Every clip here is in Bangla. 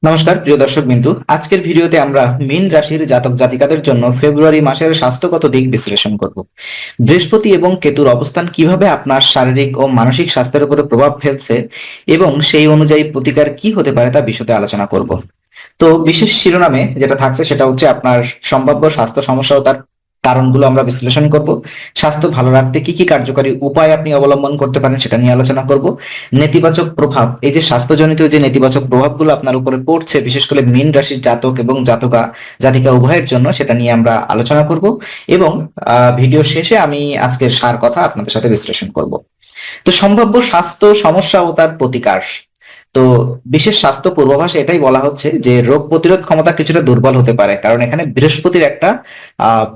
নমস্কার প্রিয় দর্শক বিন্দু, আজকের ভিডিওতে আমরা মীন রাশির জাতক জাতিকাদের জন্য ফেব্রুয়ারি মাসের স্বাস্থ্যগত দিক বিশ্লেষণ করব। বৃহস্পতি এবং কেতুর অবস্থান কিভাবে আপনার শারীরিক ও মানসিক স্বাস্থ্যের উপরে প্রভাব ফেলছে এবং সেই অনুযায়ী প্রতিকার কি হতে পারে তা বিশদে আলোচনা করব। তো বিশেষ শিরোনামে যেটা থাকছে সেটা হচ্ছে আপনার সম্ভাব্য স্বাস্থ্য সমস্যা ও তার কারণগুলো আমরা বিশ্লেষণ করব। স্বাস্থ্য ভালো রাখতে কি কি কার্যকরী উপায় আপনি অবলম্বন করতে পারেন সেটা নিয়ে আলোচনা করব। নেতিবাচক প্রভাব, এই যে স্বাস্থ্যজনিত যে নেতিবাচক প্রভাবগুলো আপনার উপরে পড়ছে বিশেষ করে মীন রাশির জাতক এবং জাতিকা উভয়ের জন্য, সেটা নিয়ে আমরা আলোচনা করব এবং ভিডিও শেষে আমি আজকের সার কথা আপনাদের সাথে বিশ্লেষণ করব। তো সম্ভাব্য স্বাস্থ্য সমস্যা ও তার প্রতিকার। তো বিশেষ স্বাস্থ্য পূর্বাভাসে এটাই বলা হচ্ছে যে রোগ প্রতিরোধ ক্ষমতা কিছুটা দুর্বল হতে পারে, কারণ এখানে বৃহস্পতির একটা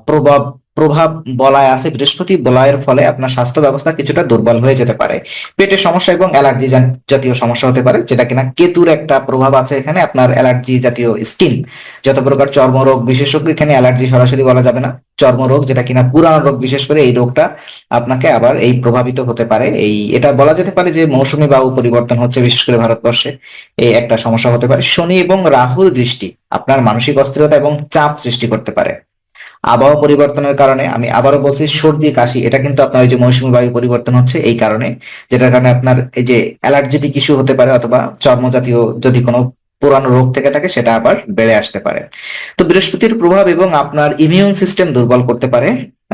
প্রভাব প্রভাব বলয় আছে। বৃহস্পতি বলয়ের ফলে আপনার স্বাস্থ্য ব্যবস্থা কিছুটা দুর্বল হয়ে যেতে পারে। পেটের সমস্যা এবং অ্যালার্জি জাতীয় সমস্যা হতে পারে, যেটা কিনা কেতুর একটা প্রভাব আছে এখানে। আপনার অ্যালার্জি জাতীয় স্কিন, যত প্রকার চর্মরোগ, বিশেষজ্ঞ এখানে অ্যালার্জি সরাসরি বলা যাবে না, চর্মরোগ যেটা কিনা পুরানো রোগ, বিশেষ করে এই রোগটা আপনাকে আবার এই প্রভাবিত হতে পারে। এটা বলা যেতে পারে যে মৌসুমী বায়ু পরিবর্তন হচ্ছে বিশেষ করে ভারতবর্ষে, এই একটা সমস্যা হতে পারে। শনি এবং রাহুর দৃষ্টি আপনার মানসিক অস্থিরতা এবং চাপ সৃষ্টি করতে পারে। আবহাওয়া পরিবর্তনের কারণে, আমি আবারও বলছি, সর্দি কাশি, এটা কিন্তু আপনার ওই যে মৌসুমী বায়ু পরিবর্তন হচ্ছে এই কারণে, যেটার কারণে আপনার এই যে অ্যালার্জেটিক ইস্যু হতে পারে, অথবা চর্ম জাতীয় যদি কোনো পুরানো রোগ থেকে থাকে সেটা আবার বেড়ে আসতে পারে। তো বৃহস্পতির প্রভাব এবং আপনার ইমিউন সিস্টেম দুর্বল করতে পারে।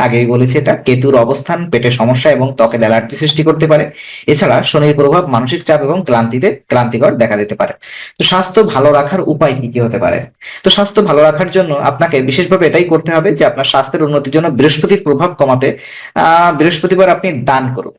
আগেই বলেছি এটা। কেতুর অবস্থান পেটের সমস্যা এবং ত্বকের অ্যালার্জি সৃষ্টি করতে পারে। এছাড়া শনির প্রভাব মানসিক চাপ এবং ক্লান্তিকর দেখা দিতে পারে। তো স্বাস্থ্য ভালো রাখার উপায় কি কি হতে পারে? তো স্বাস্থ্য ভালো রাখার জন্য আপনাকে বিশেষভাবে এটাই করতে হবে যে আপনার স্বাস্থ্যের উন্নতির জন্য বৃহস্পতির প্রভাব কমাতে বৃহস্পতিবার আপনি দান করুন।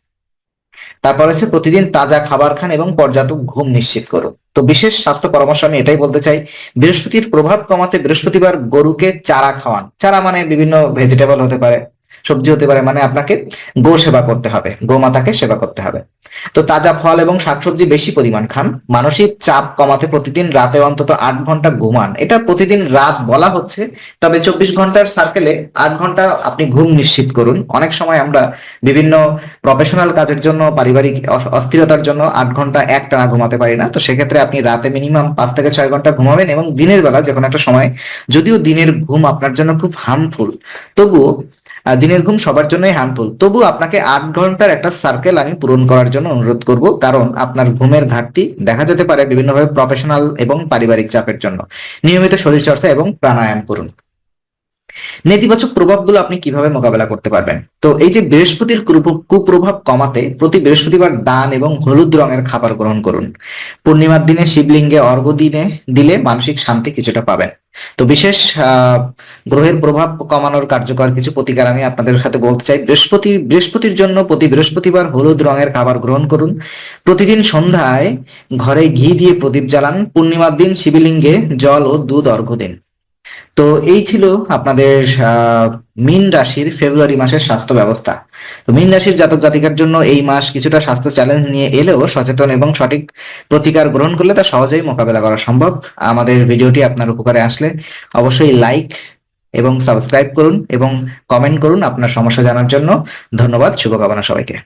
তারপর হচ্ছে প্রতিদিন তাজা খাবার খান এবং পর্যাপ্ত ঘুম নিশ্চিত করুন। তো বিশেষ স্বাস্থ্য পরামর্শ আমি এটাই বলতে চাই, বৃহস্পতির প্রভাব কমাতে বৃহস্পতিবার গরুকে চারা খাওয়ান। চারা মানে বিভিন্ন ভেজিটেবল হতে পারে, সবজি হতে পারে, মানে আপনাকে গো সেবা করতে হবে, গোমাতাকে সেবা করতে হবে। তো তাজা ফল এবং শাকসবজি বেশি পরিমাণ খান। মানসিক চাপ কমাতে প্রতিদিন রাতে অন্তত 8 ঘন্টা ঘুমান। এটা প্রতিদিন রাত বলা হচ্ছে, তবে 24 ঘন্টার সার্কেলে 8 ঘন্টা আপনি ঘুম নিশ্চিত করুন। অনেক সময় আমরা বিভিন্ন প্রফেশনাল কাজের জন্য, পারিবারিক অস্থিরতার জন্য 8 ঘন্টা একটানা ঘুমাতে পারি না। তো সেক্ষেত্রে আপনি রাতে মিনিমাম 5 থেকে 6 ঘন্টা ঘুমাবেন এবং দিনের বেলা যে কোনো একটা সময়, যদিও দিনের ঘুম আপনার জন্য খুব হার্মফুল, তবুও দিনের ঘুম সবার জন্যই হার্মফুল, তবু আপনাকে 8 ঘন্টার একটা সার্কেল আমি পূরণ করার জন্য অনুরোধ করব, কারণ আপনার ঘুমের ঘাটতি দেখা যেতে পারে বিভিন্নভাবে প্রফেশনাল এবং পারিবারিক চাপের জন্য। নিয়মিত শরীরচর্চা এবং প্রাণায়াম করুন। নেতিবাচক প্রভাবগুলো আপনি কিভাবে মোকাবেলা করতে পারবেন? তো এই যে বৃহস্পতির কুপ্রভাব কমাতে প্রতি বৃহস্পতিবার দান এবং হলুদ রঙের খাবার গ্রহণ করুন। পূর্ণিমার দিনে শিবলিঙ্গে অর্ঘ্য দিলে মানসিক শান্তি কিছুটা পাবেন। তো বিশেষ গ্রহের প্রভাব কমানোর কার্যকর কিছু প্রতিকার আমি আপনাদের সাথে বলতে চাই। বৃহস্পতির জন্য প্রতি বৃহস্পতিবার হলুদ রঙের খাবার গ্রহণ করুন। প্রতিদিন সন্ধ্যায় ঘরে ঘি দিয়ে প্রদীপ জ্বালান। পূর্ণিমার দিন শিবলিঙ্গে জল ও দুধ অর্ঘ্য দিন। তো এই ছিল আপনাদের মীন রাশির ফেব্রুয়ারি মাসের স্বাস্থ্য ব্যবস্থা। তো মীন রাশির জাতক জাতিকার জন্য এই মাস কিছুটা স্বাস্থ্য চ্যালেঞ্জ নিয়ে এলেও সচেতন এবং সঠিক প্রতিকার গ্রহণ করলে তা সহজেই মোকাবেলা করা সম্ভব। আমাদের ভিডিওটি আপনার উপকারে আসলে অবশ্যই লাইক এবং সাবস্ক্রাইব করুন এবং কমেন্ট করুন আপনার সমস্যা জানার জন্য। ধন্যবাদ, শুভকামনা সবাইকে।